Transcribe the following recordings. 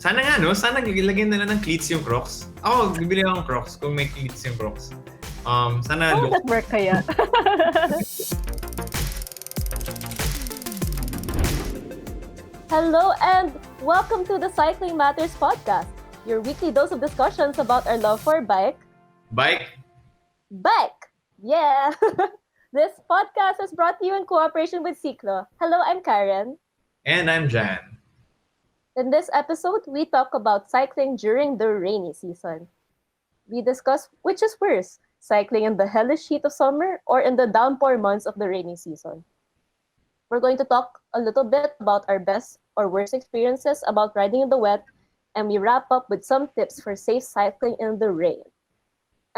Sana nga, no? Sana lagyan nila ng cleats yung Crocs. Ako, bibili akong Crocs kung may cleats yung Crocs. Sana Oh, that work kaya? Hello and welcome to the Cycling Matters podcast, your weekly dose of discussions about our love for bike. Bike? Yeah! This podcast is brought to you in cooperation with Ciclo. Hello, I'm Karen. And I'm Jan. In this episode, we talk about cycling during the rainy season. We discuss which is worse, cycling in the hellish heat of summer or in the downpour months of the rainy season. We're going to talk a little bit about our best or worst experiences about riding in the wet, and we wrap up with some tips for safe cycling in the rain.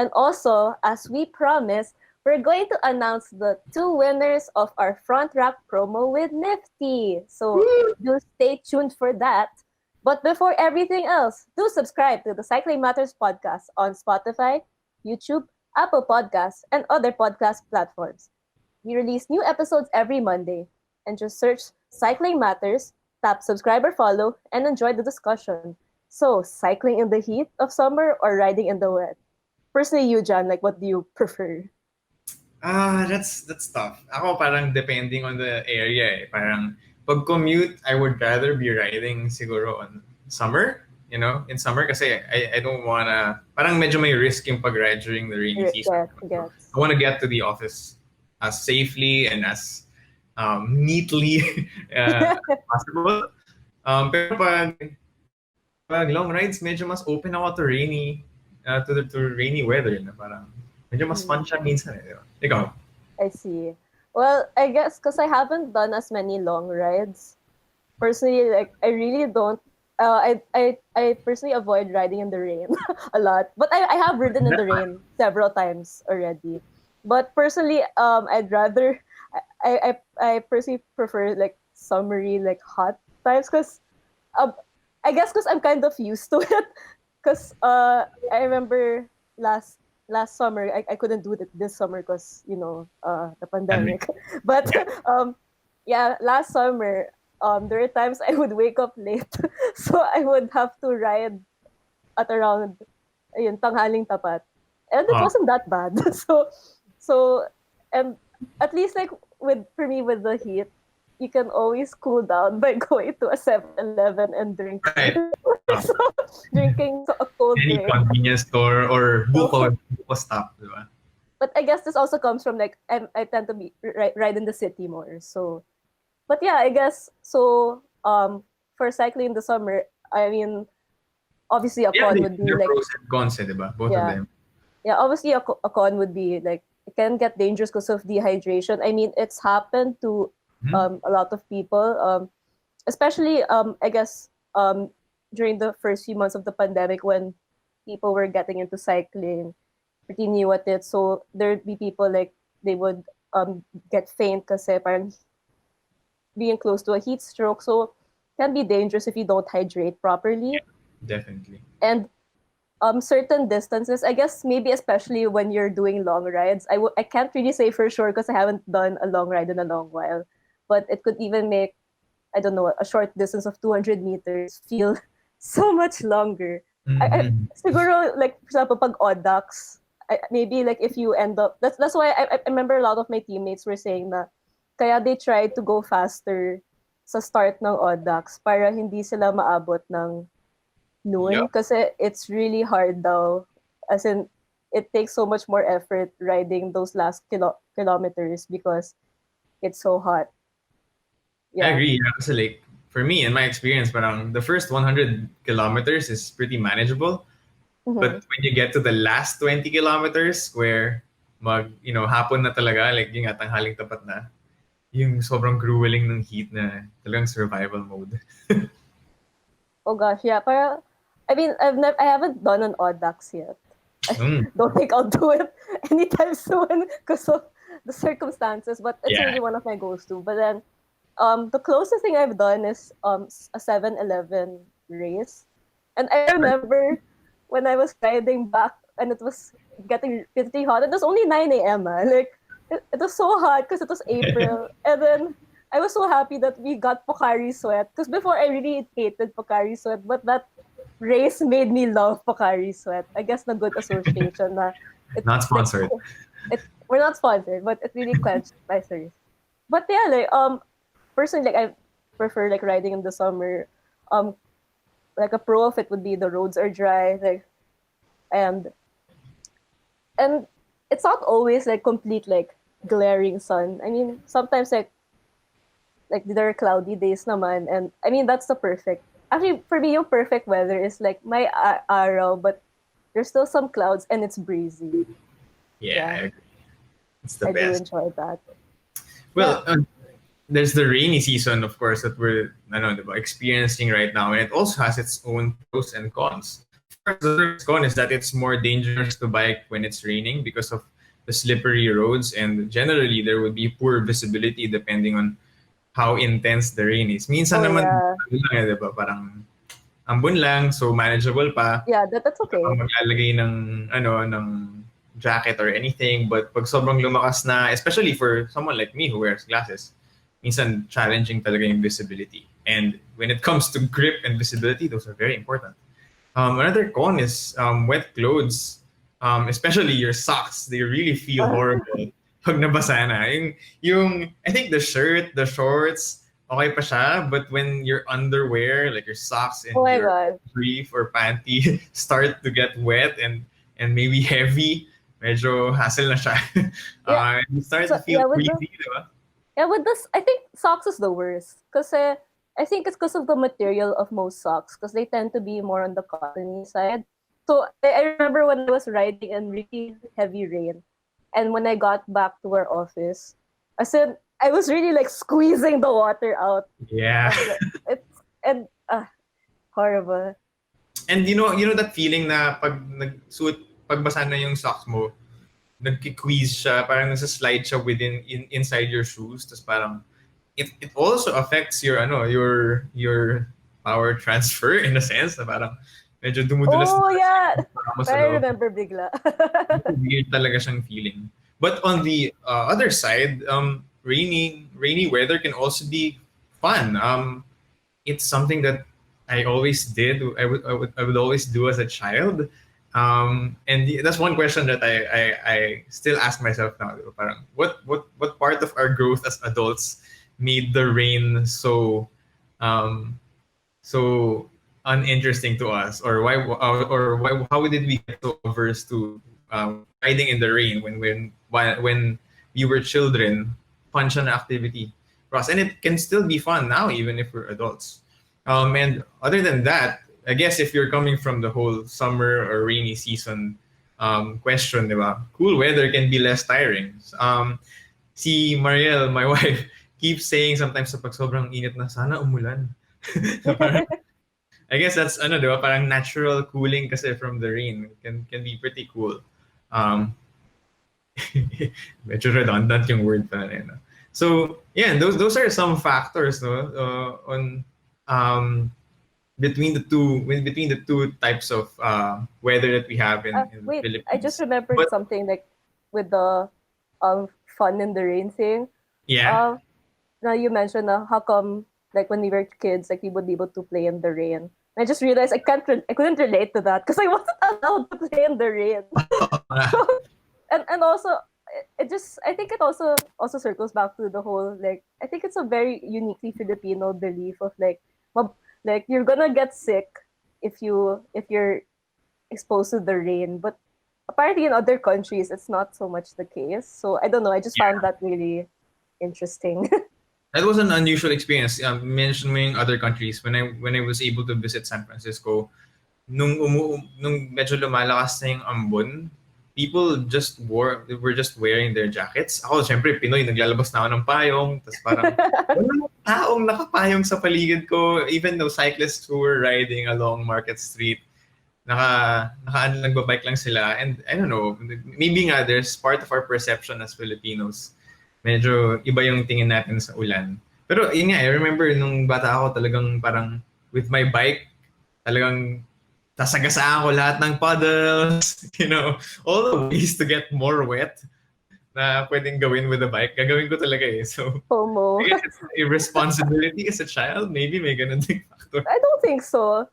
And also, as we promised, we're going to announce the two winners of our front rack promo with Nifty. So do stay tuned for that. But before everything else, do subscribe to the Cycling Matters podcast on Spotify, YouTube, Apple Podcasts, and other podcast platforms. We release new episodes every Monday. And just search Cycling Matters, tap subscribe or follow, and enjoy the discussion. So, cycling in the heat of summer or riding in the wet? Personally, you, John, like, what do you prefer? That's tough. Ako parang depending on the area eh. Parang pag commute, I would rather be riding siguro on summer, in summer kasi I don't wanna, parang medyo may risk yung pag-ride during the rainy season. Yes. I wanna get to the office as safely and as neatly as possible. Pero pag long rides, medyo mas open ako to rainy weather. Na parang medyo mas fun siya minsan. Di ba? Ikaw? I see. Well, I guess because I haven't done as many long rides. Personally, like, I really don't. I personally avoid riding in the rain a lot. But I have ridden in the rain several times already. But personally, I'd rather. I personally prefer like summery, like hot times because I guess because I'm kind of used to it. Because I remember last summer I couldn't do it this summer because the pandemic. But last summer there were times I would wake up late, so I would have to ride at around tanghaling tapat, and it wasn't that bad. So and at least like for me with the heat, you can always cool down by going to a 7-Eleven and drinking. Right. So, drinking a cold Any drink. convenience store or buko stop, di ba? But I guess this also comes from like I tend to be ride in the city more. So, but yeah, I guess so. For cycling in the summer, I mean, obviously a con would be like pros and cons, di ba? Both of them. Yeah, obviously a con would be like it can get dangerous because of dehydration. I mean, it's happened to a lot of people, especially I guess during the first few months of the pandemic when people were getting into cycling, pretty new at it. So there'd be people like they would get faint kasi parang being close to a heat stroke. So it can be dangerous if you don't hydrate properly. Yeah, definitely. And certain distances, I guess maybe especially when you're doing long rides, I can't really say for sure because I haven't done a long ride in a long while. But it could even make, I don't know, a short distance of 200 meters feel so much longer. Siguro, like, for example, pag Audax, maybe like if you end up, that's why I remember a lot of my teammates were saying na kaya they tried to go faster sa start ng Audax para hindi sila maabot ng noon kasi it's really hard daw. As in, it takes so much more effort riding those last kilometers because it's so hot. Yeah. I agree. So like for me, in my experience, parang the first 100 kilometers is pretty manageable. But when you get to the last 20 kilometers where hapon na talaga, like yung tanghaling tapat na, yung sobrang grueling ng heat na talagang survival mode. Oh gosh, yeah. Para, I mean, I haven't done an Audax yet. Don't think I'll do it anytime soon because of the circumstances, but it's really one of my goals too. But then the closest thing I've done is a 7-Eleven race. And I remember when I was riding back and it was getting pretty hot. It was only 9 a.m. Like, it was so hot because it was April. And then I was so happy that we got Pocari Sweat. Because before I really hated Pocari Sweat. But that race made me love Pocari Sweat. I guess the good association na it Not like sponsored. we're not sponsored, but it really quenched my thirst. But yeah, like personally, like I prefer like riding in the summer. Um, like a pro of it would be the roads are dry, like and and it's not always like complete like glaring sun. I mean, sometimes like there are cloudy days naman, and I mean that's the perfect. Actually, for me, yung perfect weather is like my araw, but there's still some clouds and it's breezy. Yeah, I Yeah, agree. It's the I do best. enjoy that. Yeah. Well, there's the rainy season, of course, that we're I don't know, experiencing right now, and it also has its own pros and cons. Of course, the first con is that it's more dangerous to bike when it's raining because of the slippery roads, and generally there would be poor visibility depending on how intense the rain is. Minsan Oh naman, yeah. ano lang, di ba, parang ambon lang, so manageable pa. Yeah, that's Wala kang okay. maglalagay ng ng jacket or anything, but pag sobrang lumakas na, especially for someone like me who wears glasses, minsan challenging talaga yung visibility. And when it comes to grip and visibility, those are very important. Another con is wet clothes, especially your socks. They really feel horrible pag nabasa na. I think the shirt, the shorts, okay pa siya. But when your underwear, like your socks Oh and my your god. brief or panty start to get wet and maybe heavy, medyo hassle na siya. Yeah. You start So to feel yeah, queasy, di ba? with this, I think socks is the worst because I think it's because of the material of most socks because they tend to be more on the cottony side. So I remember when I was riding in really heavy rain, and when I got back to our office, I said I was really like squeezing the water out, Yeah. and it's and horrible. And you know that feeling na pag pagbasa na yung socks mo, nagki-squeeze siya, parang nasa-slide siya inside your shoes, tapos parang it also affects your your power transfer in a sense na parang medyo Oh dumudulas-dulas yeah, yung paa mo sa I loob. remember bigla. Weird talaga siyang feeling. But on the other side, rainy weather can also be fun. It's something that I always did. I would always do as a child. That's one question that I still ask myself now. Diba? Parang, what part of our growth as adults made the rain um, so uninteresting to us, or why how did we get so averse to riding in the rain when we were children? Fun siya na activity for us, and it can still be fun now even if we're adults. And other than that, I guess if you're coming from the whole summer or rainy season question, diba? Cool weather can be less tiring. Si Mariel, my wife, keeps saying sometimes sa pag sobrang init na sana umulan. Parang, I guess that's diba, parang natural cooling kasi from the rain can be pretty cool. Um, medyo redundant yung word pa na yun, no? So yeah, those are some factors, no, on um, between the two types of weather that we have in the Wait, I just Philippines. remembered But something like with the fun in the rain thing. yeah, Uh, Now you mentioned how come like when we were kids like we would be able to play in the rain. I just realized I couldn't relate to that because I wasn't allowed to play in the rain. And also it just I think it also circles back to the whole like I think it's a very uniquely Filipino belief of like you're gonna get sick if you're exposed to the rain, but apparently in other countries it's not so much the case. So I don't know. I just found yeah, that really interesting. that was an unusual experience. Mentioning other countries, when I was able to visit San Francisco, nung medyo lumalakas na yung ambon, people they were just wearing their jackets. Ako, syempre, Pinoy, naglalabas na ako ng payong, tapos parang, wala taong nakapayong sa paligid ko, even though cyclists who were riding along Market Street, nagbabike lang sila. And I don't know, maybe nga there's part of our perception as Filipinos, medyo iba yung tingin natin sa ulan. Pero yun nga, I remember nung bata ako talagang parang with my bike, talagang sasagasaan ko lahat ng puddles, all the ways to get more wet na pwedeng gawin with a bike. Gagawin ko talaga eh. So, FOMO. I guess it's a responsibility as a child. Maybe may ganun ding factor. I don't think so.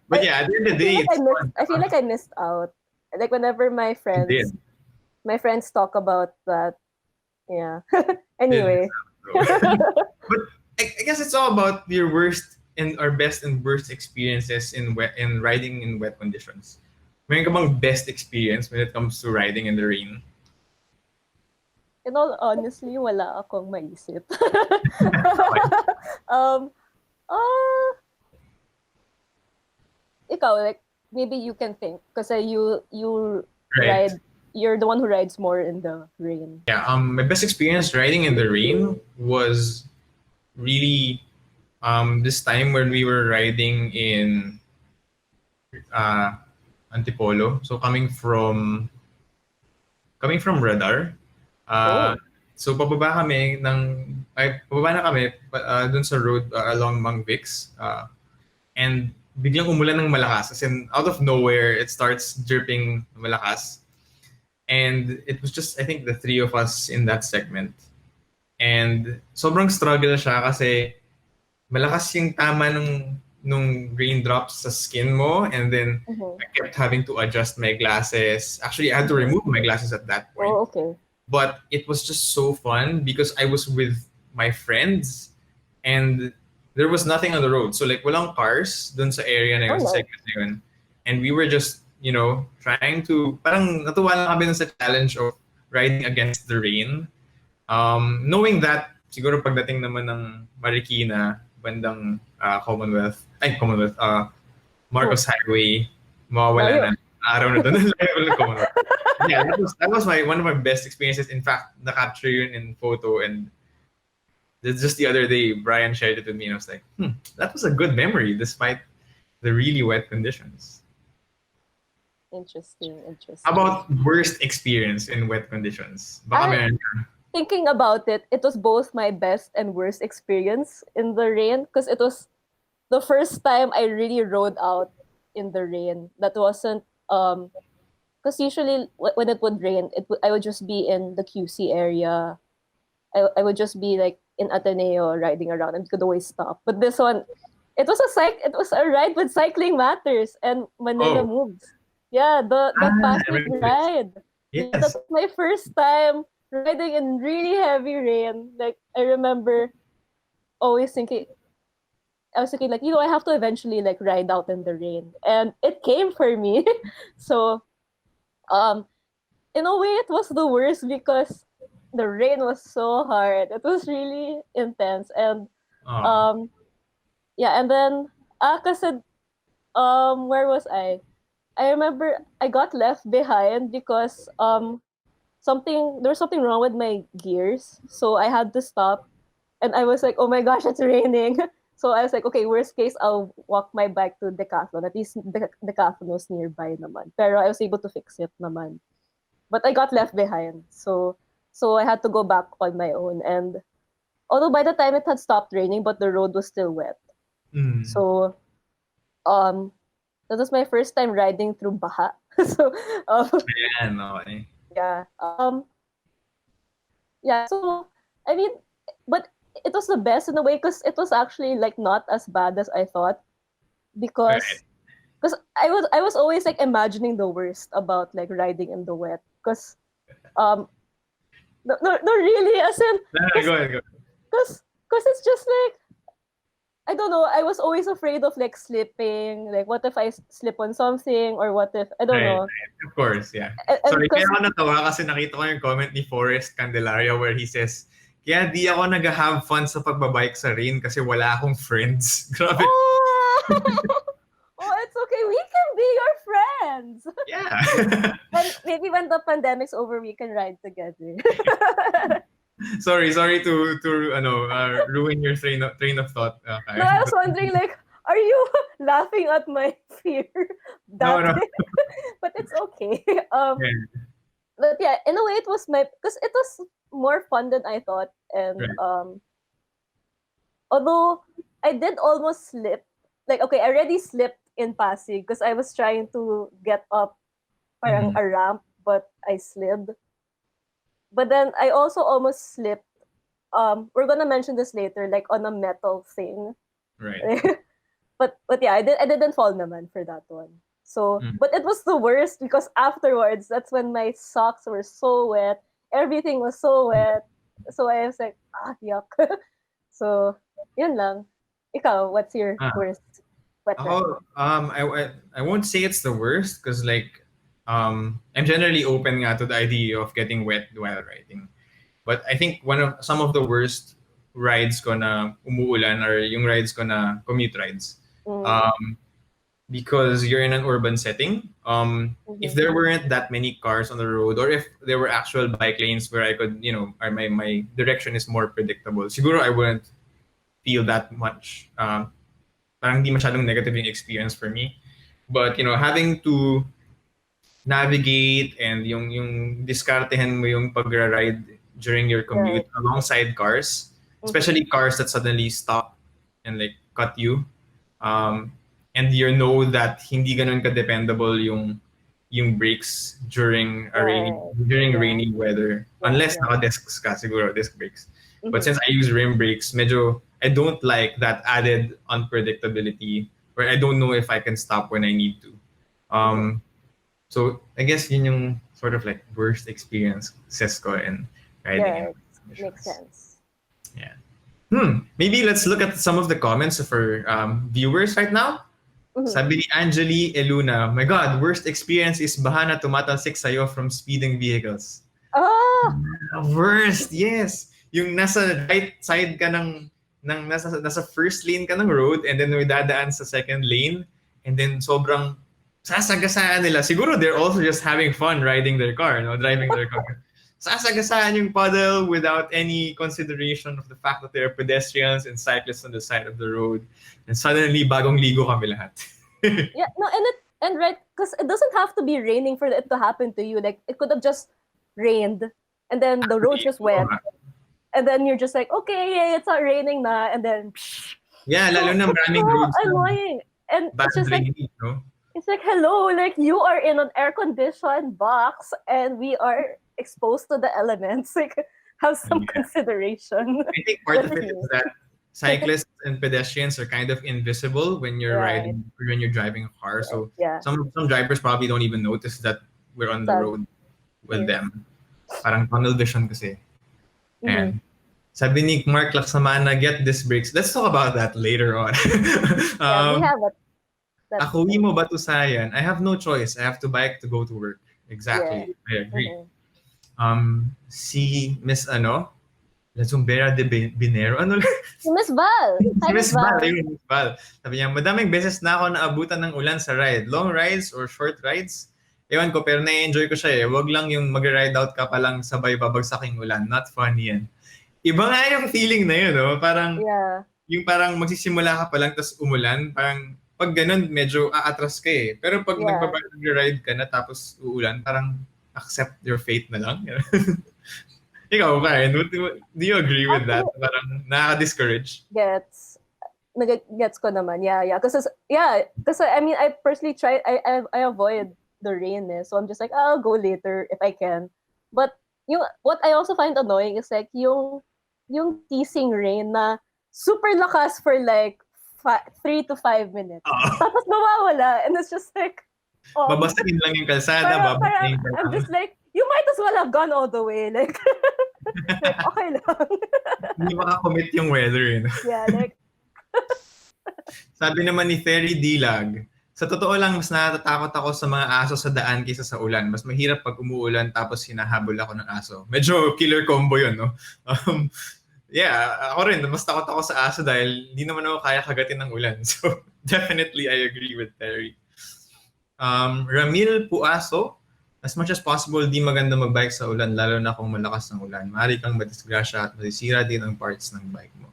But yeah, at the end of the day, it's fun. I feel like I missed out. Like whenever You did. my friends talk about that. Yeah. Did miss Anyway. out, though. But I guess it's all about your worst and our best and worst experiences in riding in wet conditions. Meron ka bang best experience when it comes to riding in the rain? In all honestly, wala akong maisip. Okay. um, uh, ikaw, like, maybe you can think. Kasi you Right. ride, you're the one who rides more in the rain. Yeah. My best experience riding in the rain was really this time when we were riding in uh, Antipolo. So coming from Radar. Uh, Oh. so pababa na kami dun sa road along Mang Vix. And biglang umulan ng malakas. As in, out of nowhere, it starts dripping malakas. And it was just, I think, the three of us in that segment. And sobrang struggle siya kasi malakas yung tama nung raindrops sa skin mo. And then Mm-hmm. I kept having to adjust my glasses. Actually, I had to remove my glasses at that point. Oh, okay. But it was just so fun because I was with my friends and there was nothing on the road. So like walang cars dun sa area na Oh, yun, sa nice. segment na yun. And we were just, trying to, parang natuwa lang kami dun sa challenge of riding against the rain. Knowing that, siguro pagdating naman ng Marikina, bandang Commonwealth, Marcos Highway, mawawala Layo. na araw na doon. Level ng Commonwealth. Yeah, that was one of my best experiences. In fact, na-capture yun in photo, and just the other day, Brian shared it with me, and I was like, that was a good memory despite the really wet conditions. Interesting, How interesting. about worst experience in wet conditions? Baka I meron Thinking about it, it was both my best and worst experience in the rain because it was the first time I really rode out in the rain. That wasn't because usually when it would rain, I would just be in the QC area. I would just be like in Ateneo riding around and could always stop. But this one, it was a ride with Cycling Matters and Manila Oh, Moves. Yeah, the I Pasig remember this. ride. Yeah, that Yes. was my first time riding in really heavy rain. Like I remember always thinking I was thinking like, I have to eventually like ride out in the rain. And it came for me. So um in a way it was the worst because the rain was so hard. It was really intense. And Oh, um yeah, and then kasi where was I? I remember I got left behind because there was something wrong with my gears. So I had to stop and I was like, oh my gosh, it's raining. So I was like, okay, worst case, I'll walk my bike to Decathlon. At least Decathlon was nearby naman. Pero I was able to fix it naman. But I got left behind. So I had to go back on my own. And although by the time it had stopped raining, but the road was still wet. mm. So um that was my first time riding through Baha. So Ayan, okay. yeah. Yeah, so I mean, but it was the best in a way because it was actually like not as bad as I thought Right. because I was always like imagining the worst about like riding in the wet because um no really as in No, no, because go ahead, go ahead. because it's just like I don't know, I was always afraid of like slipping, like what if I slip on something or what if I don't Right, know. right. Of course, yeah. And Sorry, kaya because ako natawa kasi nakita ko yung comment ni Forrest Candelaria where he says, kaya di ako nag-have fun sa pagbabike sa rain kasi wala akong friends. Grabe. oh oh it's okay, we can be your friends. Yeah. When the pandemic's over, we can ride together. Sorry to ruin your train of thought. No, Okay. I was wondering, like, are you laughing at my fear No, that no. way? But it's okay. Yeah, But yeah, in a way, it was because it was more fun than I thought, and right. although I did almost slip, like, okay, I already slipped in Pasig because I was trying to get up parang Mhm. a ramp, but I slid. But then I also almost slipped. We're gonna mention this later, like on a metal thing. Right. but yeah, I didn't fall naman for that one. So, Mm. but it was the worst because afterwards, that's when my socks were so wet. Everything was so wet. So I was like, yuck. So, yun lang. Ikaw, what's your Ah. worst wet ride? I won't say it's the worst because like I'm generally open nga to the idea of getting wet while riding. But I think some of the worst rides ko na umuulan or yung rides ko na commute rides. Mm, Um, because you're in an urban setting. If mhm, there weren't that many cars on the road, or if there were actual bike lanes where I could, or my direction is more predictable, siguro I wouldn't feel that much. Parang di masyadong negative yung experience for me. But having to navigate and yung diskartehan mo yung pagra-ride during your right. commute alongside cars, Mhm, especially cars that suddenly stop and like cut you. Um, and you know that hindi ganun ka-dependable yung brakes right. during Yeah, rainy weather. yeah, Unless yeah. naka-discs ka, siguro disc brakes. But Mhm, since I use rim brakes, medyo I don't like that added unpredictability where I don't know if I can stop when I need to. mhm. Um, so I guess yun yung sort of like worst experience Cisco and riding in Right. Makes conditions. sense. Yeah. Maybe let's look at some of the comments of our viewers right now. Mhm. Sabi ni Angeli Eluna, my God, worst experience is baha na tumatalsik sa'yo from speeding vehicles. Ah! Worst, yes. Yung nasa right side ka ng nasa first lane ka ng road and then may dadaan sa second lane and then sobrang sasagasaan nila. Siguro they're also just having fun riding their car, no? Driving their car. Sasagasaan yung puddle without any consideration of the fact that there are pedestrians and cyclists on the side of the road. And suddenly, bagong ligo kami lahat. Yeah, no, and right, because it doesn't have to be raining for it to happen to you. Like it could have just rained, and then the road's just wet, and then you're just like, okay, yeah, it's not raining na, and then Yeah, lalo so na it's so maraming roads na annoying, and bad drainage, no? it's like hello, like you are in an air conditioned box, and we are exposed to the elements. Like have some Yeah. consideration. I think part That's of it is me. that cyclists and pedestrians are kind of invisible when you're Right. riding or when you're driving a car. Right. So Yeah. some drivers probably don't even notice that we're on the So road with yes. them. Parang tunnel vision kasi. Mm-hmm. And sabi ni Mark Laksamana, get disc brakes. Let's talk about that later on. Yeah, we um, have it. That. Ako mo ba to sayan? I have no choice. I have to bike to go to work. Yeah. Exactly. I agree. Mm-hmm. Si Miss La Zumbera de Binero. Ano Miss Val. Si Hi, Miss Miss Val, Val. ayun, Miss Val. Sabi niya, madaming beses na ako naabutan ng ulan sa ride. Long rides or short rides? Ewan ko, pero na-enjoy ko siya eh. Wag lang yung mag-ride out ka pa lang sabay babagsaking ulan. Not funny yan. Iba nga yung feeling na yun, no? Parang, Yeah. yung parang magsisimula ka pa lang tapos umulan, parang pag ganun, medyo aatras ka eh. Pero pag Yeah. nag-ride ka na tapos uulan, parang accept your fate na lang. Ikaw, Karen, do you agree with that? Actually, Parang nakaka-discourage? gets gets ko naman. Yeah, yeah. Because I mean, I personally try. I avoid the rain, eh. So I'm just like, I'll go later if I can. But what I also find annoying is like yung teasing rain na super lakas for like 3 to 5 minutes. Oo. Tapos mawawala, and it's just like, Babasagin lang yung kalsada, parang babasagin ka I'm lang. just like, you might as well have gone all the way. Like, like okay lang. Hindi makakommit yung weather. Eh. Yeah, like, Sabi naman ni Ferry Dilag, sa totoo lang, mas natatakot ako sa mga aso sa daan kaysa sa ulan. Mas mahirap pag umuulan tapos hinahabol ako ng aso. Medyo killer combo yun, no? Yeah, ako rin. Mas takot ako sa aso dahil hindi naman ako kaya kagatin ng ulan. So, definitely I agree with Terry. Ramil Puaso, as much as possible, di maganda magbike sa ulan, lalo na kung malakas ng ulan. Maaari kang madisgrasya at masisira din ang parts ng bike mo.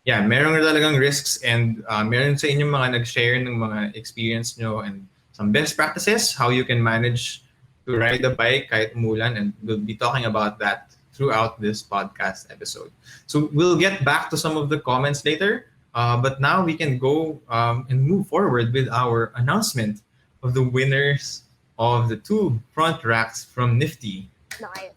Yeah, meron talagang risks and meron sa inyong mga nag-share ng mga experience nyo and some best practices, how you can manage to ride a bike kahit umulan, and we'll be talking about that throughout this podcast episode. So we'll get back to some of the comments later, but now we can go and move forward with our announcement of the winners of the 2 front racks from Nifty. nice.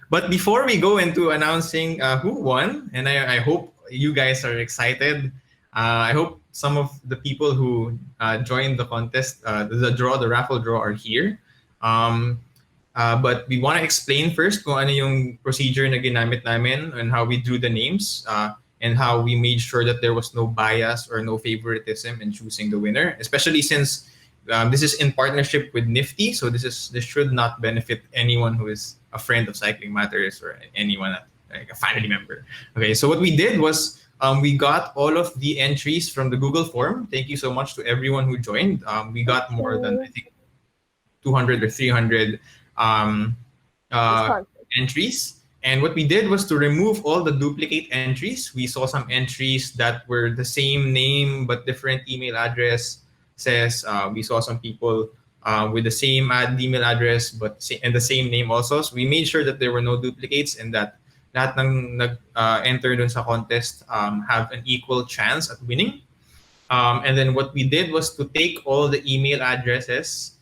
But before we go into announcing who won, and I hope you guys are excited, I hope some of the people who joined the contest, the raffle draw, are here. Um, but we want to explain first kung ano yung procedure na ginamit namin and how we drew the names and how we made sure that there was no bias or no favoritism in choosing the winner, especially since this is in partnership with Nifty. So this should not benefit anyone who is a friend of Cycling Matters or anyone like a family member. Okay, so what we did was we got all of the entries from the Google form. Thank you so much to everyone who joined. We got more than I think 200 or 300 um, uh, entries. And what we did was to remove all the duplicate entries. We saw some entries that were the same name but different email address. We saw some people with the same email address and the same name also. So we made sure that there were no duplicates and that lahat ng nag-enter dun sa contest have an equal chance at winning. And then what we did was to take all the email addresses,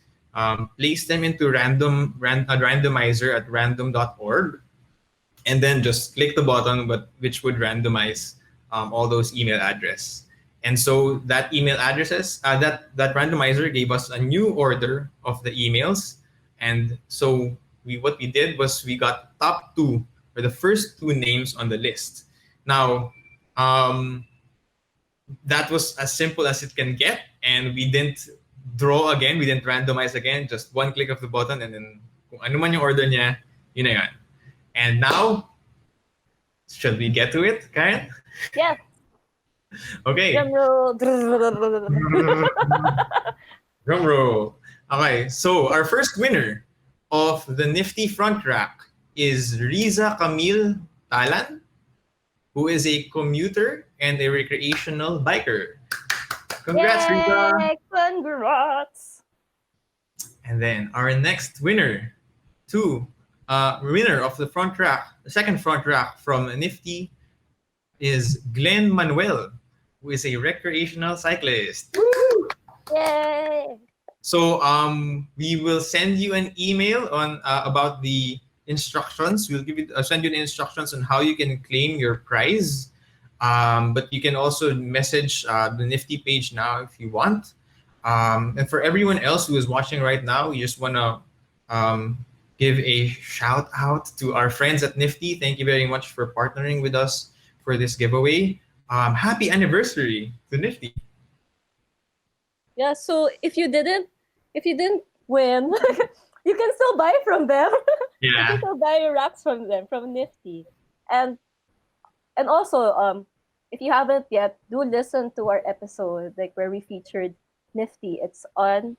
place them into a randomizer at random.org, and then just click the button which would randomize all those email addresses. And so that email addresses, that randomizer gave us a new order of the emails. And so what we did was we got top two, or the first two names on the list. Now, that was as simple as it can get, and we didn't draw again, we didn't randomize again, just one click of the button, and then kung ano man yung order niya, yun na yun. And now, should we get to it, Karen? Yes. Okay. Drum roll. Drum roll. Okay, so our first winner of the Nifty Front Rack is Riza Camille Talan, who is a commuter and a recreational biker. Congrats, Riza! Congrats! And then our next winner, winner of the front rack, the second front rack from Nifty, is Glenn Manuel, who is a recreational cyclist. Woo! Yay! So we will send you an email on about the instructions. We'll send you the instructions on how you can claim your prize. But you can also message the Nifty page now if you want. And for everyone else who is watching right now, we just want to give a shout out to our friends at Nifty. Thank you very much for partnering with us for this giveaway. Happy anniversary to Nifty. Yeah, so if you didn't win, you can still buy from them. Yeah. You can still buy racks from them, from Nifty. And also, if you haven't yet, do listen to our episode, like where we featured Nifty. It's on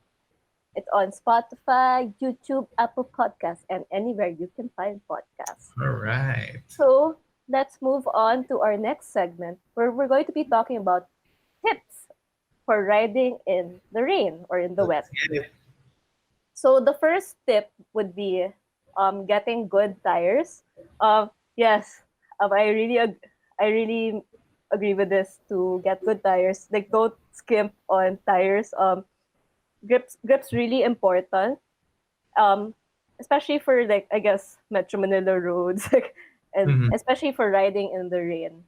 Spotify, YouTube, Apple Podcasts, and anywhere you can find podcasts. All right. So let's move on to our next segment, where we're going to be talking about tips for riding in the rain or in the wet. So the first tip would be getting good tires. Yes, I really agree with this, to get good tires. Like, don't skimp on tires. Grips really important. Especially for, like, I guess, Metro Manila roads, and especially for riding in the rain.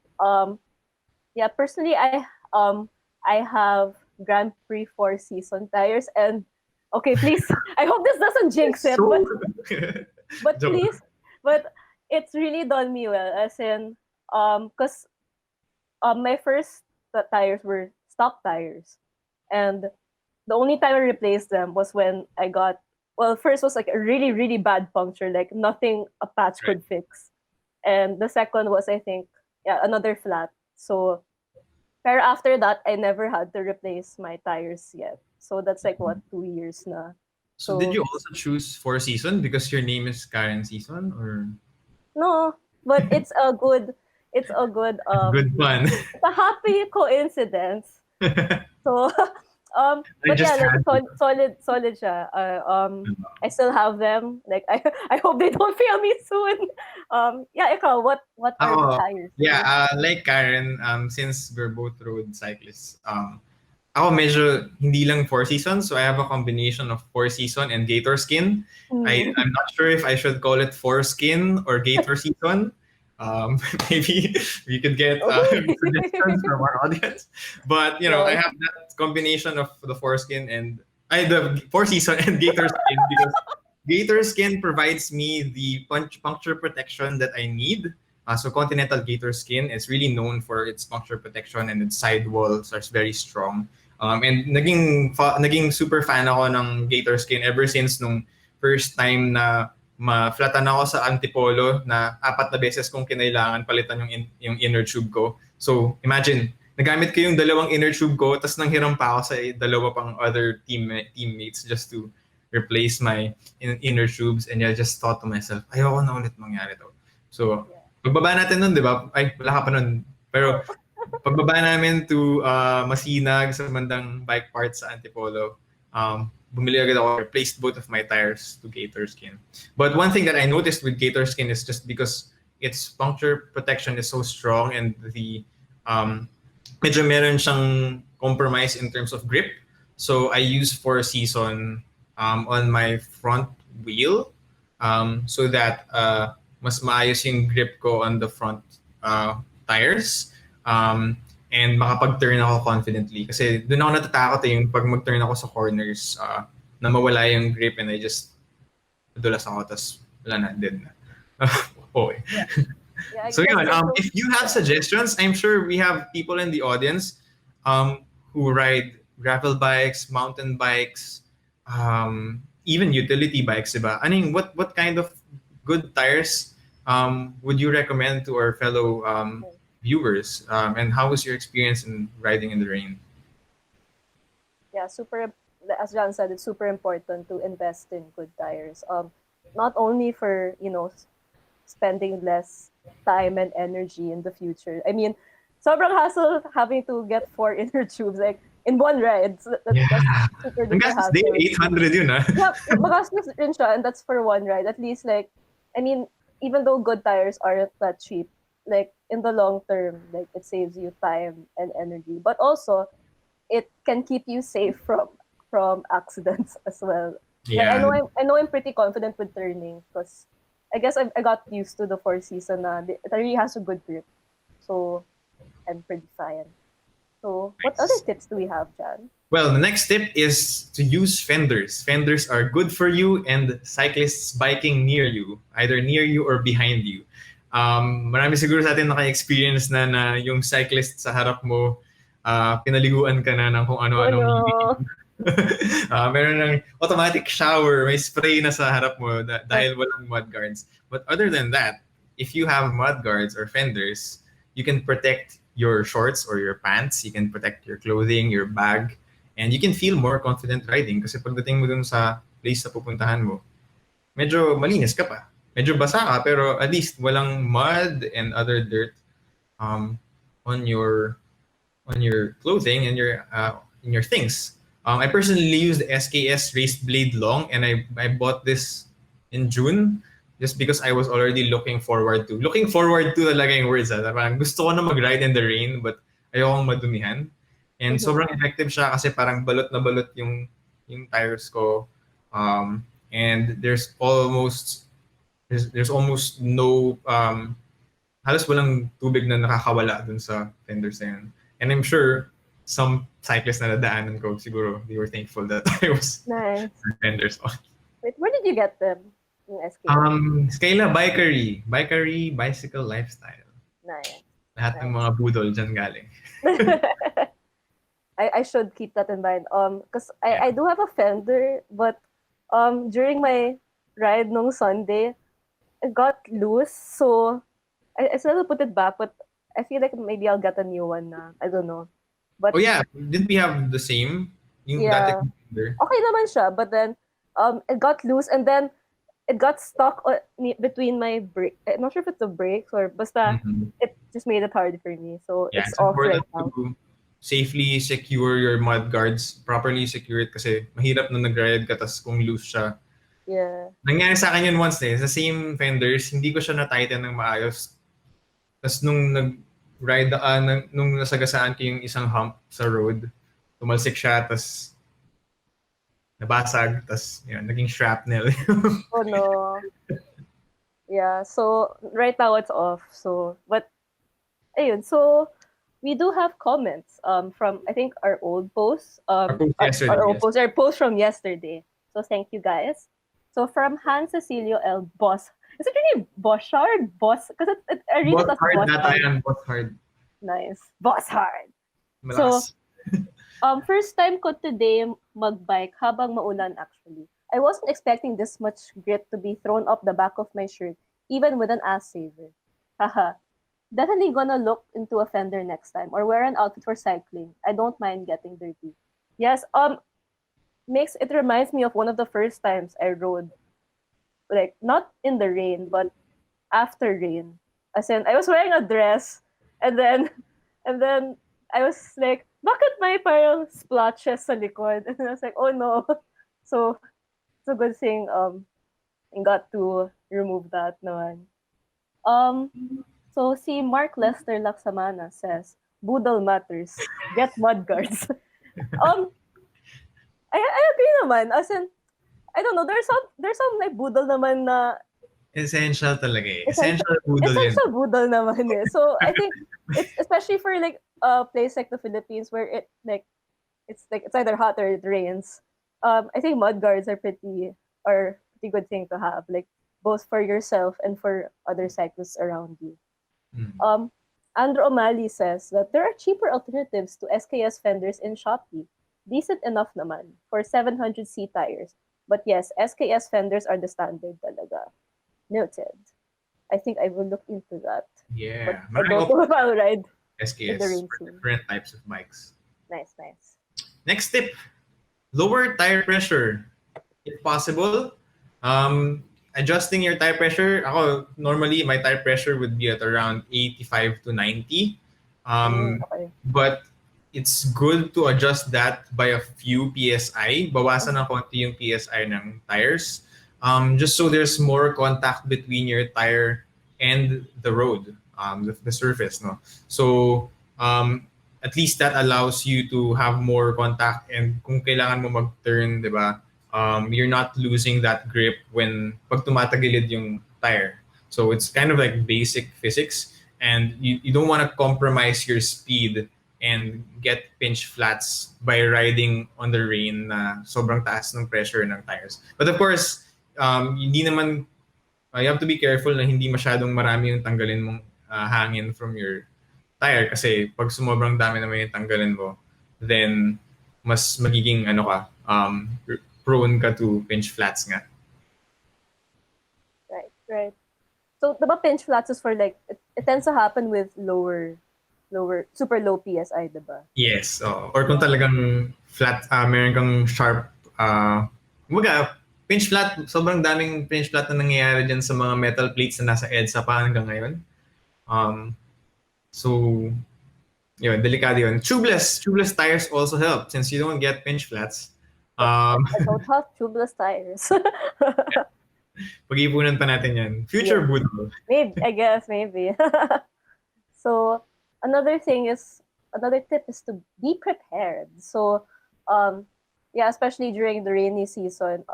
Yeah, personally, I have Grand Prix 4 season tires, and okay, please, I hope this doesn't jinx it, but please, but it's really done me well, as in, because my first tires were stock tires, and the only time I replaced them was when I got, first was like a really, really bad puncture, like nothing a patch could fix. And the second was, I think, another flat. So, pero after that, I never had to replace my tires yet. So that's like, 2 years na. So did you also choose 4 season because your name is Karen Season, or? No, but it's a good good fun. It's a happy coincidence. So but yeah, like, solid siya. I still have them. Like, I hope they don't fail me soon. Yeah, ikaw, what are the tires? Yeah, like Karen, since we're both road cyclists, ako medyo hindi lang 4 seasons, so I have a combination of 4 season and Gator skin. I'm not sure if I should call it 4 skin or Gator season. Maybe we could get Okay. suggestions from our audience. But I Yes. have that combination of the foreskin and the four season and gator skin because gator skin provides me the puncture protection that I need. So continental gator skin is really known for its puncture protection and its side walls are very strong. And naging super fan ako ng gator skin ever since nung first time na ma-flatan ako sa Antipolo na 4 na beses kong kinailangan palitan yung inner tube ko. So imagine, nagamit ko yung dalawang inner tube ko tapos nanghiram pa ako sa dalawa pang other teammates just to replace my inner tubes, and I just thought to myself, ayoko na ulit mangyari to. So, pagbaba natin nun, di ba? Ay, wala ka pa nun. Pero, pagbaba namin to Masinag sa bandang bike parts sa Antipolo, bumili agad ako, replaced both of my tires to gator skin. But one thing that I noticed with gator skin is just because its puncture protection is so strong and the medyo meron siyang compromise in terms of grip. So I use 4 season on my front wheel so that mas maayos yung grip ko on the front tires. And makapag-turn ako confidently. Kasi doon ako natatakot yung pag mag-turn ako sa corners na mawala yung grip and I just nadulas ako tapos wala na, dead na. Okay. Yeah, So yun, if you have suggestions, I'm sure we have people in the audience who ride gravel bikes, mountain bikes, even utility bikes, diba? I mean, what kind of good tires would you recommend to our fellow viewers? And how was your experience in riding in the rain? Yeah, as John said, it's super important to invest in good tires. Not only for, spending less time and energy in the future. I mean, sobrang hassle having to get 4 inner tubes like in one ride. So that's super duper Hanggang day hassle. 800 yun, ah. Yeah, magastos rin siya, and that's for one ride. At least like, I mean, even though good tires aren't that cheap, like in the long term, like it saves you time and energy. But also, it can keep you safe from accidents as well. Like Yeah. I know I'm pretty confident with turning because I guess I got used to the 4 season na it really has a good grip. So I'm pretty fine. So what other Nice. tips do we have, Jan? Well, the next tip is to use fenders. Fenders are good for you and cyclists biking near you, either near you or behind you. Marami siguro sa atin naka-experience na yung cyclist sa harap mo, pinaliguan ka na ng kung Oh ano-anong no. meron ng automatic shower, may spray na sa harap mo dahil walang mud guards. But other than that, if you have mud guards or fenders, you can protect your shorts or your pants, you can protect your clothing, your bag, and you can feel more confident riding kasi pagdating mo dun sa place na pupuntahan mo, medyo malinis ka pa. Medyo basa ka, pero at least walang mud and other dirt um, on your clothing and your things. I personally use the SKS Race Blade Long, and I bought this in June just because I was already looking forward to talaga yung words. Parang gusto ko na mag-ride in the rain but ayokong madumihan. And Mhm. sobrang effective siya kasi parang balot na balot yung tires ko. And there's almost no halos walang tubig na nakakawala dun sa fenders na yun. And I'm sure some cyclists na nadaanan ko, siguro they were thankful that I was Nice. fenders on. Wait, where did you get them? Yung SKS. Skyla Bikery Bicycle Lifestyle. Nice. Lahat ng Nice. mga budol dyan galing. I should keep that in mind. Because I do have a fender, but during my ride nung Sunday, it got loose, so I still put it back, but I feel like maybe I'll get a new one na. I don't know. But Oh yeah, didn't we have the same? Yung dati yeah, kong fender. okay naman siya, but then it got loose and then it got stuck between my brake. I'm not sure if it's the brakes or basta Mhm. it just made it hard for me. So Yeah, it's it's off right important now. to safely secure your mud guards, properly secure it kasi mahirap na nag-ride ka tas kung loose siya. Yeah. Nangyari sa akin yun once sa same fenders, hindi ko siya na-tighten ng maayos. Tapos nung nag-ride, nung nasagasaan ko yung isang hump sa road, tumalsik siya, tapos nabasag, tapos yun, naging shrapnel. Oh no. Yeah, so right now it's off. So, but ayun, so we do have comments from I think our old posts Our post our yesterday, old yes. post our post from yesterday. So thank you guys. So from Han Cecilio L Boss. Is it really Bossard? Boss? Because I read it Both as hard data Bossard. yan, both hard. Nice. Boss hard. So Malakas. first time ko today magbike habang maulan actually. I wasn't expecting this much grit to be thrown up the back of my shirt, even with an ass saver. Haha. Definitely gonna look into a fender next time or wear an outfit for cycling. I don't mind getting dirty. Yes, makes it reminds me of one of the first times I rode, like not in the rain, but after rain. As in, I was wearing a dress, and then, and then I was like, bakit may parang splotches sa likod? And I was like, oh no. So it's a good thing I got to remove that naman. Um, so si Mark Lester Laksamana says, Boodle matters. Get mudguards. um, I agree naman. As in, I don't know, there's some like boodle naman na Essential talaga eh. essential Essential budol yan. essential boodle naman eh. So I think it's especially for like a place like the Philippines where it's either hot or it rains. I think mud guards are pretty good thing to have, like both for yourself and for other cyclists around you. Mm. Um, Andrew O'Malley says that there are cheaper alternatives to SKS fenders in Shopee. Decent enough naman for 700C tires. But yes, SKS fenders are the standard talaga. Noted. I think I will look into that. But Yeah. I Maraming don't know if I'll ride in the SKS rain for soon. different types of bikes. Nice, nice. Next tip, lower tire pressure. If possible, adjusting your tire pressure. Ako, normally, my tire pressure would be at around 85 to 90. Okay. But it's good to adjust that by a few PSI. Bawasan ng konti yung PSI ng tires. Just so there's more contact between your tire and the road, the surface. No? So, at least that allows you to have more contact, and kung kailangan mo mag-turn, di ba, you're not losing that grip when pag tumatagilid yung tire. So it's kind of like basic physics, and you don't want to compromise your speed and get pinch flats by riding on the rain na sobrang taas ng pressure ng tires. But of course, hindi naman, you have to be careful na hindi masyadong marami yung tanggalin mong hangin from your tire, kasi pag sumobrang dami naman yung tanggalin mo, then mas magiging prone ka to pinch flats nga. Right, right. So the pinch flats is for like it tends to happen with super low PSI, diba? Yes. Or kung talagang flat, meron kang sharp, pinch flat, sobrang daming pinch flat na nangyayari dyan sa mga metal plates na nasa EDSA pa hanggang ngayon. So, yun, delikado yun. Tubeless tires also help since you don't get pinch flats. I don't have tubeless tires. Pag-ipunan pa natin yan. Future Yeah. budol. Maybe, I guess, maybe. So another tip is to be prepared. So yeah, especially during the rainy season,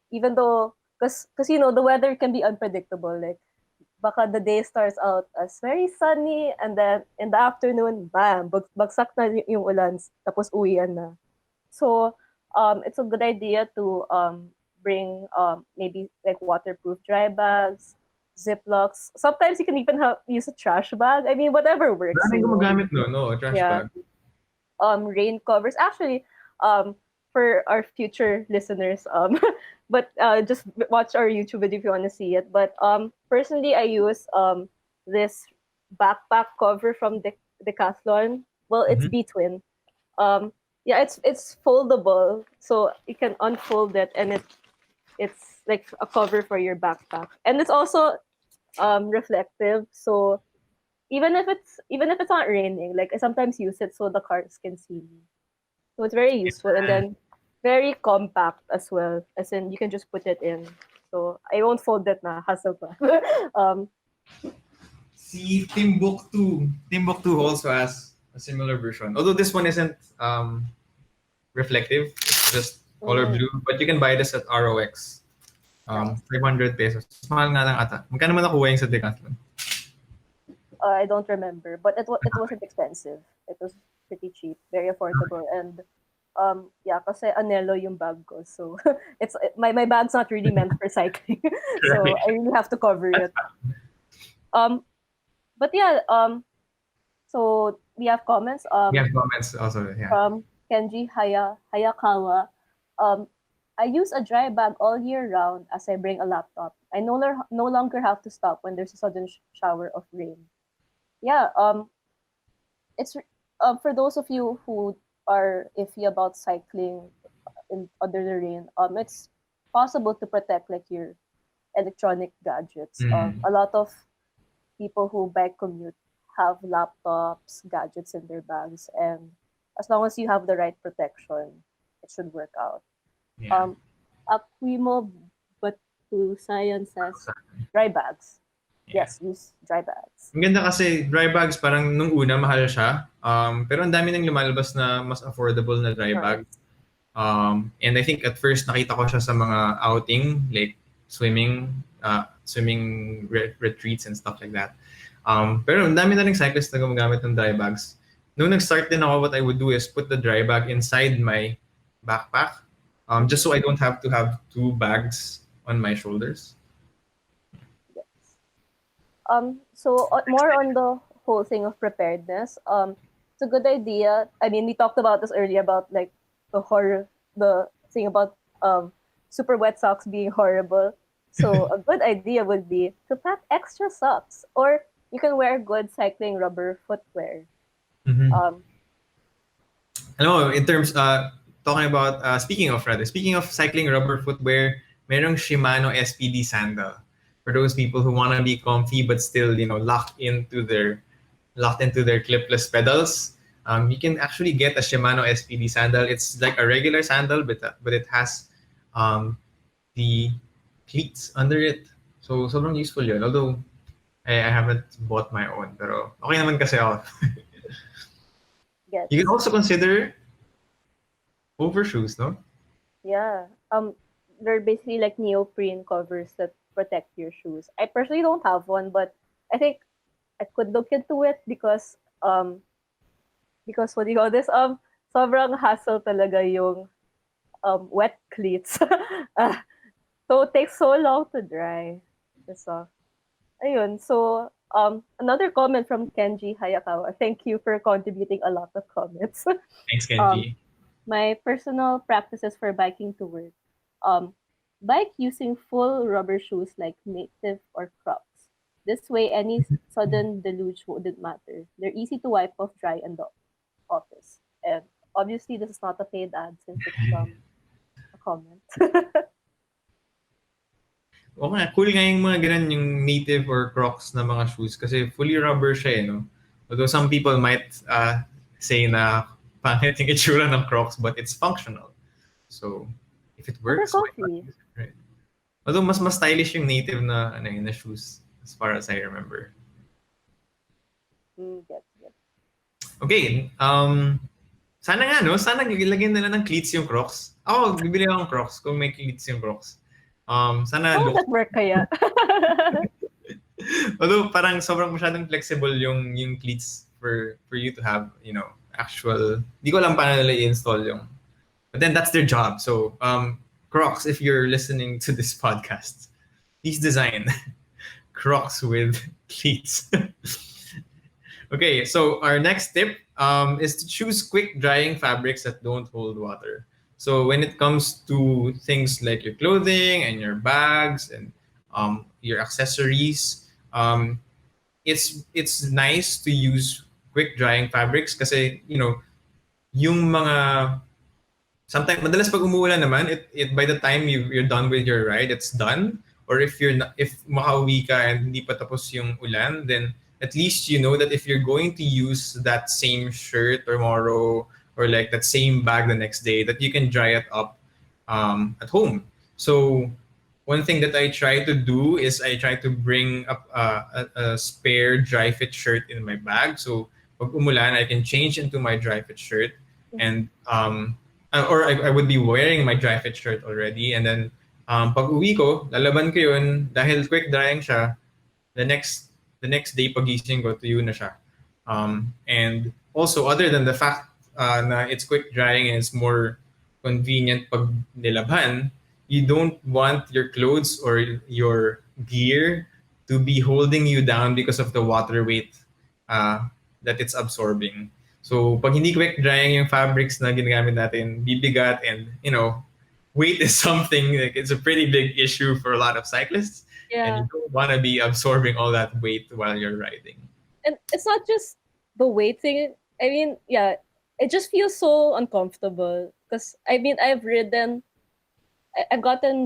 even though because the weather can be unpredictable. Like baka the day starts out as very sunny and then in the afternoon, bam, bagsak na yung ulan, tapos uwian na. So it's a good idea to bring maybe like waterproof dry bags, Ziplocs. Sometimes you can even use a trash bag. I mean, whatever works. Maraming gumagamit no, trash Yeah. bag. Rain covers. Actually, for our future listeners, but just watch our YouTube video if you want to see it. But personally, I use this backpack cover from Decathlon. Well, it's Mhm. B-Twin. Yeah, it's foldable, so you can unfold it, and it's like a cover for your backpack, and it's also reflective. So even if it's not raining, like I sometimes use it so the cars can see me. So it's very useful, and then very compact as well. As in, you can just put it in. So I won't fold it na hassle pa. um, Si Timbuktu also has a similar version. Although this one isn't reflective, it's just color blue. But you can buy this at ROX. Nice. 500 pesos. Mahal nga lang ata. Magkano man nakuha yung sa Decathlon? I don't remember, but it wasn't expensive. It was pretty cheap, very affordable, and yeah, kasi Anelo yung bag ko, so my bag's not really meant for cycling, so Right. I really have to cover it. Um, but yeah, so we have comments We have comments also, yeah. from Kenji Hayakawa. Um, I use a dry bag all year round as I bring a laptop. I no longer have to stop when there's a sudden shower of rain. Yeah, it's for those of you who are iffy about cycling under the rain, it's possible to protect like your electronic gadgets. Mm. A lot of people who bike commute have laptops, gadgets in their bags, and as long as you have the right protection, it should work out. Yeah. Um, Aquimo Batusayan says dry bags. Yeah. Yes, use dry bags. Ang ganda kasi dry bags parang nung una mahal siya. Pero ang dami nang lumalabas na mas affordable na dry bag. And I think at first nakita ko siya sa mga outing like swimming retreats and stuff like that. Pero ang dami na ring cyclists na gumagamit ng dry bags. Nung nag-start din ako, what I would do is put the dry bag inside my backpack, just so I don't have to have two bags on my shoulders. So more on the whole thing of preparedness. It's a good idea. I mean, we talked about this earlier about like the thing about super wet socks being horrible. So a good idea would be to pack extra socks, or you can wear good cycling rubber footwear. Mm-hmm. Um, Hello, in terms speaking of cycling rubber footwear, merong Shimano SPD sandal for those people who want to be comfy but still, locked into their clipless pedals. You can actually get a Shimano SPD sandal. It's like a regular sandal, but it has the cleats under it. So sobrang useful yun. Although I haven't bought my own, pero okay naman kasi ako. yes. You can also consider overshoes, no? Yeah. They're basically like neoprene covers that protect your shoes. I personally don't have one, but I think I could look into it because what do you call this? Sobrang hassle talaga yung wet cleats. So it takes so long to dry. So, ayun. So, another comment from Kenji Hayakawa. Thank you for contributing a lot of comments. Thanks, Kenji. My personal practices for biking to work. Bike using full rubber shoes like Native or Crocs. This way, any sudden deluge wouldn't matter. They're easy to wipe off dry in the office. And obviously, this is not a paid ad since it's a comment. Okay, cool nga yung mga ganun, yung Native or Crocs na mga shoes kasi fully rubber siya, no? Although some people might say na pangit yung itsura ng Crocs, but it's functional. So, if it works, right? Although mas stylish yung Native na shoes as far as I remember. Yes. Okay, sana nga, no? Sana lagyan nila ng cleats yung Crocs. Ako, bibili ako ng Crocs kung may cleats yung Crocs. Sana How does that work kaya? Although parang sobrang masyadong flexible yung cleats for you to have, actual, di ko alam paano nila i-install yung. But then that's their job. So, Crocs, if you're listening to this podcast, please design Crocs with cleats. Okay, so our next tip is to choose quick drying fabrics that don't hold water. So when it comes to things like your clothing and your bags and your accessories, it's nice to use quick drying fabrics kasi yung mga sometimes madalas pag umuulan naman it by the time you're done with your ride, it's done. Or if makauwi ka and hindi pa tapos yung ulan, then at least you know that if you're going to use that same shirt tomorrow or like that same bag the next day, that you can dry it up at home. So one thing that I try to do is I try to bring up a spare dry fit shirt in my bag. So pag umulan, I can change into my dry fit shirt and or I would be wearing my dry fit shirt already, and then Pag uwi ko, lalaban ko yun dahil quick drying siya. The next the next day pagising ko, tuyo na siya. And also, other than the fact na it's quick drying and it's more convenient pag nilabhan, you don't want your clothes or your gear to be holding you down because of the water weight uh, that it's absorbing. So, pag hindi quick drying yung fabrics na ginagamit natin, bibigat and, weight is something like it's a pretty big issue for a lot of cyclists, and you Yeah. don't want to be absorbing all that weight while you're riding. And it's not just the weight thing. I mean, yeah, it just feels so uncomfortable because I mean, I've gotten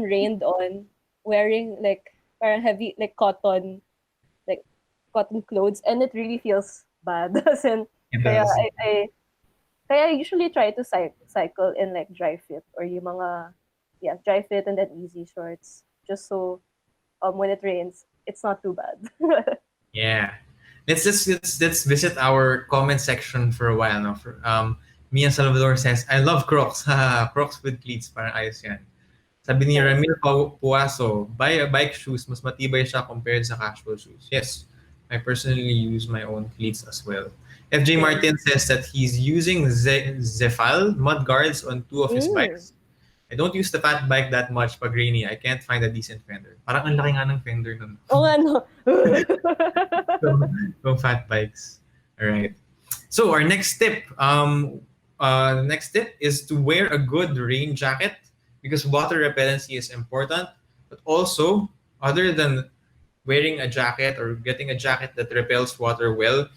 rained on wearing like parang heavy like cotton clothes, and it really feels bad. As in, It kaya does. kaya I usually try to cycle in like dry fit or yung mga dry fit and then easy shorts, just so when it rains, it's not too bad. Yeah. Let's visit our comment section for a while now. Mia Salvador says, I love Crocs. Haha, Crocs with cleats. Parang ayos yan. Sabi ni Nice. Ramil Puaso, buy a bike shoes, mas matibay siya compared sa casual shoes. Yes, I personally use my own cleats as well. FJ Same. Martin says that he's using Zefal mud guards on two of his Mm. bikes. I don't use the fat bike that much pag rainy. I can't find a decent fender. Parang ang laki nga ng fender nun. Oh, ano. So fat bikes. All right. So our next tip is to wear a good rain jacket because water repellency is important. But also, other than wearing a jacket or getting a jacket that repels water well,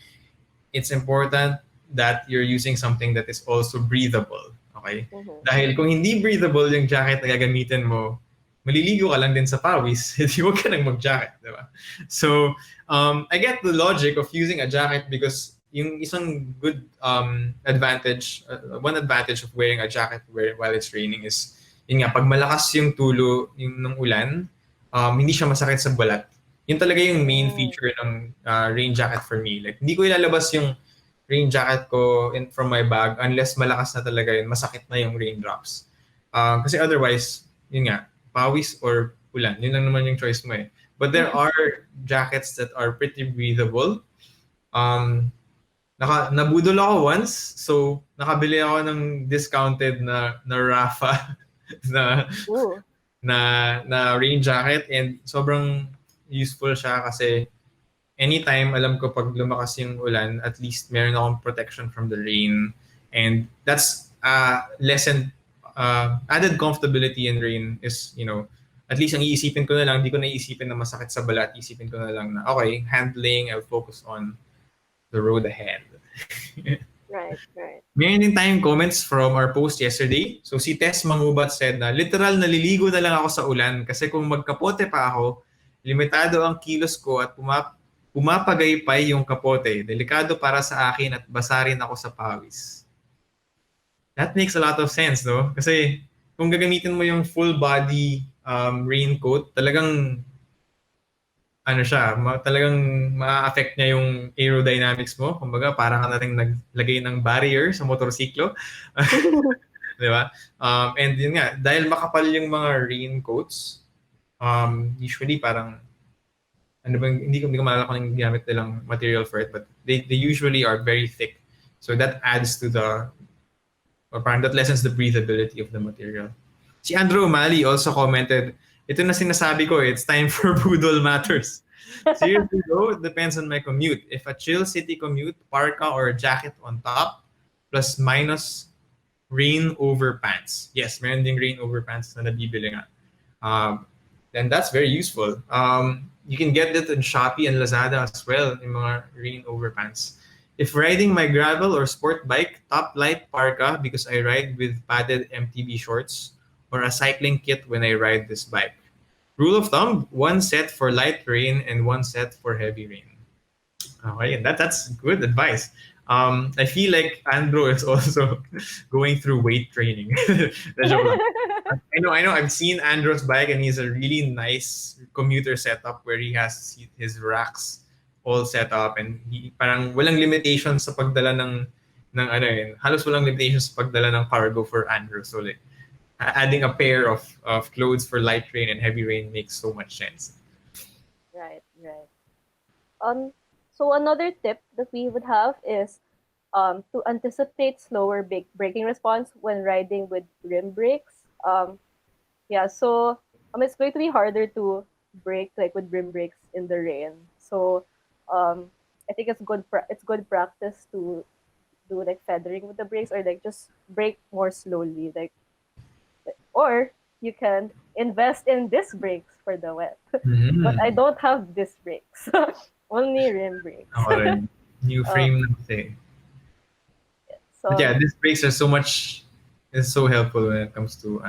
it's important that you're using something that is also breathable. Okay? Mhm. Dahil kung hindi breathable yung jacket na gagamitin mo, maliligo ka lang din sa pawis, hindi huwag ka nang mag-jacket, di ba? So, I get the logic of using a jacket because yung isang good one advantage of wearing a jacket while it's raining is, yun nga, pag malakas yung tulo yung ng ulan, hindi siya masakit sa balat. Yun talaga yung main Mm. feature ng rain jacket for me. Like, hindi ko ilalabas yung rain jacket ko from my bag unless malakas na talaga yun, masakit na yung raindrops. Kasi otherwise, yun nga, pawis or ulan, yun lang naman yung choice mo eh. But there are jackets that are pretty breathable. Um, nabudol ako once, so nakabili ako ng discounted na Rafa na Ooh. na rain jacket, and sobrang useful siya kasi anytime alam ko pag lumakas yung ulan, at least meron akong protection from the rain, and that's lessened added comfortability in rain is, at least ang iisipin ko na lang, hindi ko na iisipin na masakit sa balat, isipin ko na lang na okay, handling, I'll focus on the road ahead. Right, right. Meron din tayong comments from our post yesterday. So si Tess Mangubat said na literal naliligo na lang ako sa ulan kasi kung magkapote pa ako, limitado ang kilos ko at pumapagaypay yung kapote. Delikado para sa akin at basa rin ako sa pawis. That makes a lot of sense, no? Kasi kung gagamitin mo yung full body raincoat, talagang talagang ma-affect niya yung aerodynamics mo. Kumbaga, parang ka na rin naglagay ng barrier sa motorsiklo. Di ba? And yun nga, dahil makapal yung mga raincoats, usually parang, hindi ko maalala kung anong gamit nilang material for it, but they usually are very thick. So that adds to or parang that lessens the breathability of the material. Si Andrew O'Malley also commented, ito na sinasabi ko, it's time for Budol Matters. Seriously though, it depends on my commute. If a chill city commute, parka or a jacket on top, plus minus rain over pants. Yes, meron ding rain over pants na nabibili nga. Then that's very useful. You can get it in Shopee and Lazada as well, yung mga rain over pants. If riding my gravel or sport bike, top light parka because I ride with padded MTB shorts, or a cycling kit when I ride this bike. Rule of thumb, one set for light rain and one set for heavy rain. Okay, that's good advice. I feel like Andrew is also going through weight training. I know. I've seen Andrew's bike, and he's a really nice commuter setup where he has his racks all set up, and parang walang limitations sa pagdala ng halos walang limitations sa pagdala ng cargo for Andrew. So like, adding a pair of clothes for light rain and heavy rain makes so much sense. Right, right. Um, so another tip that we would have is to anticipate slower braking response when riding with rim brakes. Yeah, so it's going to be harder to brake like with rim brakes in the rain. So um, I think it's good practice to do like feathering with the brakes or like just brake more slowly. Or you can invest in disc brakes for the wet. But I Mm-hmm. don't have disc brakes. Only rim brakes. Ako rin. New um, frame na kasi. But so yeah, these breaks are so much, is so helpful when it comes to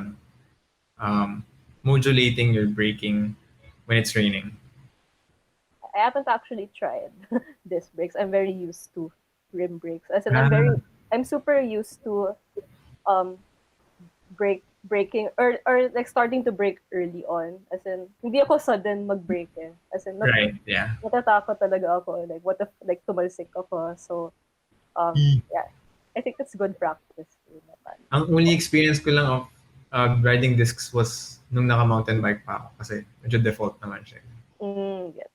um, modulating your braking when it's raining. I haven't actually tried disc brakes. I'm very used to rim brakes. As in, Ah, I'm super used to um breaking or like starting to break early on. As in, hindi ako sudden mag-break eh. As in, right, yeah. natatakot talaga ako. Like, what if, like, tumalsik ako. So, yeah. I think it's good practice too naman. Ang only experience ko lang of riding discs was nung naka-mountain bike pa ako kasi medyo default naman siya. Yes.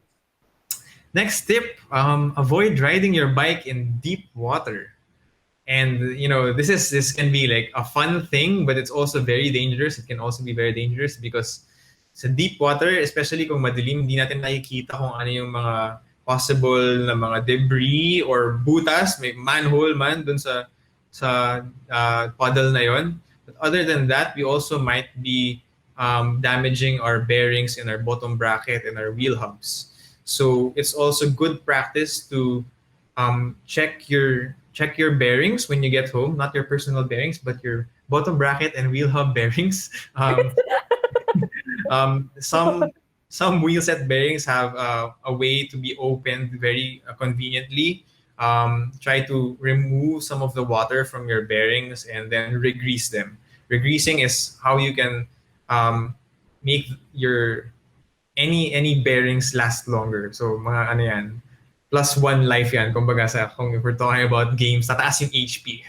Next tip, avoid riding your bike in deep water. And this can be like a fun thing, but it's also very dangerous. It can also be very dangerous because sa deep water, especially kung madilim, hindi natin nakikita kung ano yung mga possible na mga debris or butas, may manhole man dun sa puddle na yon. But other than that, we also might be damaging our bearings in our bottom bracket and our wheel hubs. So it's also good practice to check your bearings when you get home, not your personal bearings, but your bottom bracket and wheel hub bearings. Some wheel set bearings have a way to be opened very conveniently. Try to remove some of the water from your bearings and then regrease them. Regreasing is how you can make your any bearings last longer. So mga ano yan, plus one life yan. Kumbaga kung if we're talking about games, tataas yung HP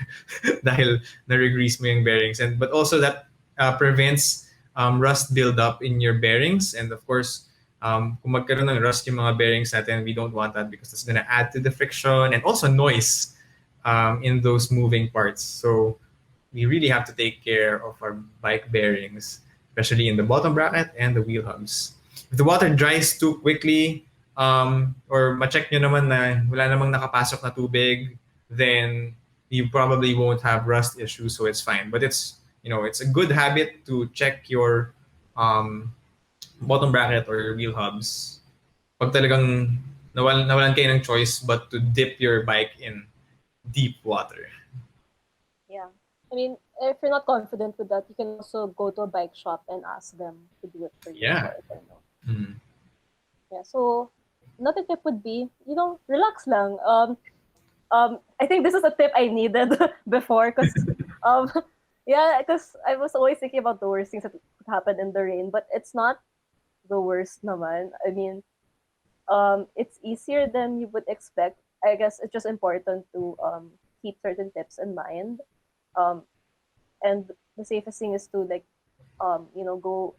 dahil na-regrease mo yung bearings. But also that prevents rust build-up in your bearings. And of course, kung magkaroon ng rust yung mga bearings natin, we don't want that because it's gonna add to the friction and also noise in those moving parts. So we really have to take care of our bike bearings, especially in the bottom bracket and the wheel hubs. If the water dries too quickly, or ma-check nyo naman na wala namang nakapasok na tubig, then you probably won't have rust issues, so it's fine. But it's a good habit to check your um, bottom bracket or your wheel hubs. Pag talagang nawalan kayo ng choice but to dip your bike in deep water. Yeah. I mean, if you're not confident with that, you can also go to a bike shop and ask them to do it for you as Yeah. far as I know. Mm. Yeah. So another tip would be, relax lang. I think this is a tip I needed before because, um, yeah, because I was always thinking about the worst things that could happen in the rain, but it's not the worst naman. I mean, it's easier than you would expect. I guess it's just important to keep certain tips in mind. Um, and the safest thing is to like go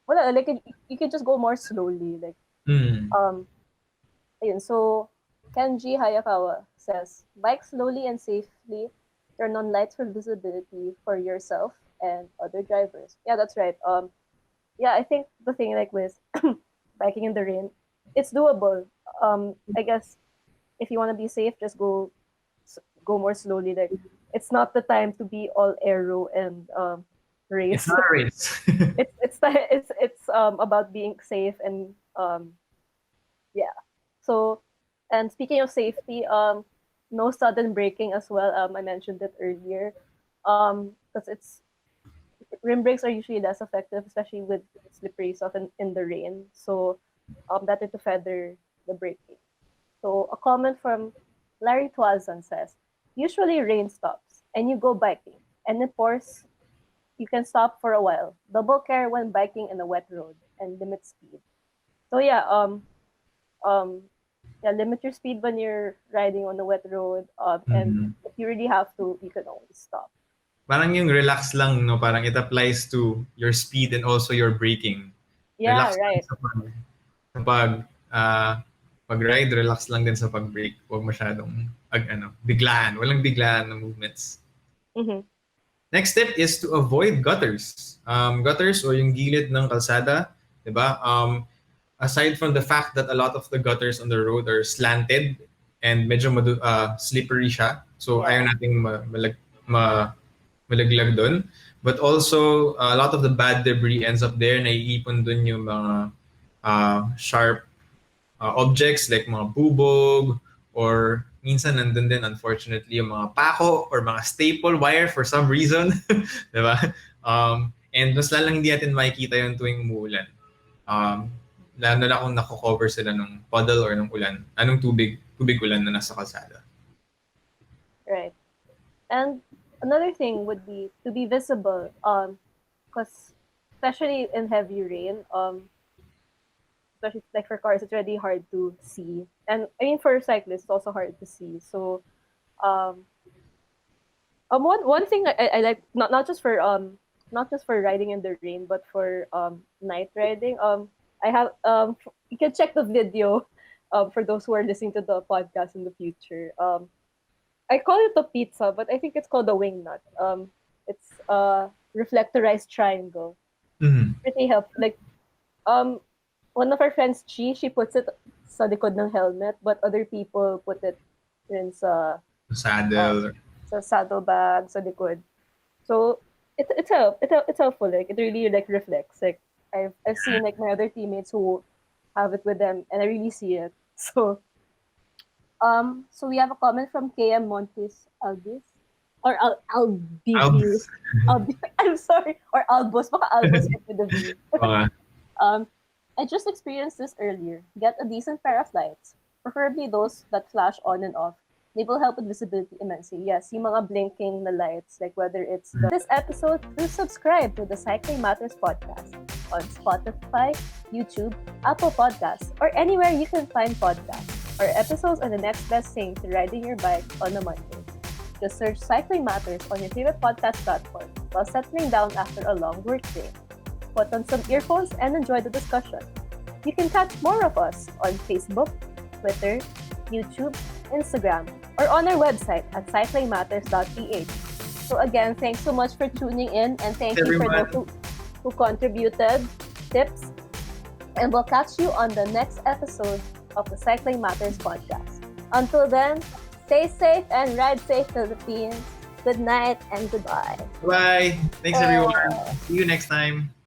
well like you can just go more slowly like Mm. um ayun. So Kenji Hayakawa says bike slowly and safely, turn on lights for visibility for yourself and other drivers. Yeah, that's right. Yeah, I think the thing like with biking in the rain, it's doable. I guess if you want to be safe, just go more slowly. Like it's not the time to be all aero and It's race. not a race. It's about being safe and yeah. So, and speaking of safety, no sudden braking as well. I mentioned it earlier. Because it's rim brakes are usually less effective, especially with slippery stuff in the rain. So, better to feather the braking. So, a comment from Larry Twazan says, usually rain stops and you go biking, and of course you can stop for a while. Double care when biking in a wet road and limit speed. So yeah, um, yeah, limit your speed when you're riding on the wet road. And Mhm. if you really have to, you can always stop. parang yung relax lang, no? Parang it applies to your speed and also your braking. Yeah, Relax lang right. sa pag-ride, relax lang din sa pag-brake. Huwag masyadong biglaan. Walang biglaan na movements. Mm-hmm. Next step is to avoid gutters. Gutters o yung gilid ng kalsada, 'di ba? Aside from the fact that a lot of the gutters on the road are slanted and medyo slippery siya. So Yeah. ayaw nating malaglag doon. But also, a lot of the bad debris ends up there. Naiipon doon yung mga sharp objects like mga bubog or minsan nandun din unfortunately yung mga pako or mga staple wire for some reason. Diba? And mas lalang hindi natin makikita yung tuwing umuulan. Lalo na kung nako-cover sila ng puddle or ng ulan. Anong tubig ulan na nasa kalsada. Right. And another thing would be to be visible. Because especially in heavy rain, especially like for cars, it's really hard to see. And I mean for cyclists, it's also hard to see. So, um, one thing I like not just for riding in the rain, but for night riding. I have you can check the video, for those who are listening to the podcast in the future. I call it a pizza, but I think it's called a wing nut. It's a reflectorized triangle. Mm-hmm. Pretty helpful. Like, one of our friends, she puts it sa likod ng helmet, but other people put it in Saddle. sa saddlebag, sa likod. So it's helpful. Like it really like reflects. Like I've seen like my other teammates who have it with them, and I really see it. So we have a comment from KM Montes Albis. Or Albiview. I'm sorry. Or Albos. Baka Albos with the V. I just experienced this earlier. Get a decent pair of lights, preferably those that flash on and off. They will help with visibility immensely. Yes, yung mga blinking na lights, like whether it's this episode, please subscribe to the Cycling Matters podcast on Spotify, YouTube, Apple Podcasts, or anywhere you can find podcasts. Our episodes are the next best thing to riding your bike on a Monday. Just search Cycling Matters on your favorite podcast platform while settling down after a long work day. Put on some earphones and enjoy the discussion. You can catch more of us on Facebook, Twitter, YouTube, Instagram, or on our website at cyclingmatters.ph. So again, thanks so much for tuning in, and thank you for those who contributed tips. And we'll catch you on the next episode of the Cycling Matters podcast. Until then, stay safe and ride safe, Philippines. Good night and goodbye. Bye. Thanks everyone. See you next time.